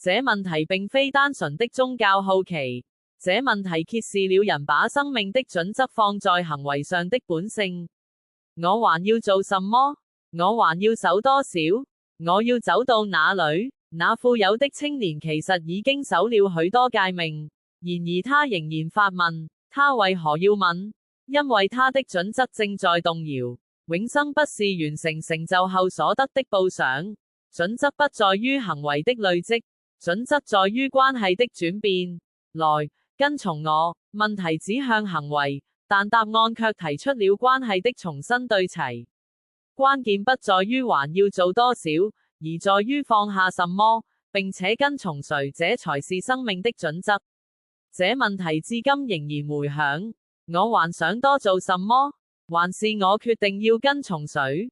這問題並非單純的宗教好奇，這問題揭示了人把生命的準則放在行為上的本性。我還要做什麼？我還要守多少？我要走到哪裏？那富有的青年其實已經守了許多誡命，然而他仍然發問，他為何要問？因為他的準則正在動搖。永生不是完成成就後所得的報賞，準則不在於行為的累積，準則在於關係的轉變。來，跟從我。問題指向行為，但答案卻提出了關係的重新對齊。關鍵不在於還要做多少，而在於放下什麼，並且跟從誰，這才是生命的準則。這問題至今仍然回響。我還想多做什麼？還是我決定要跟從誰？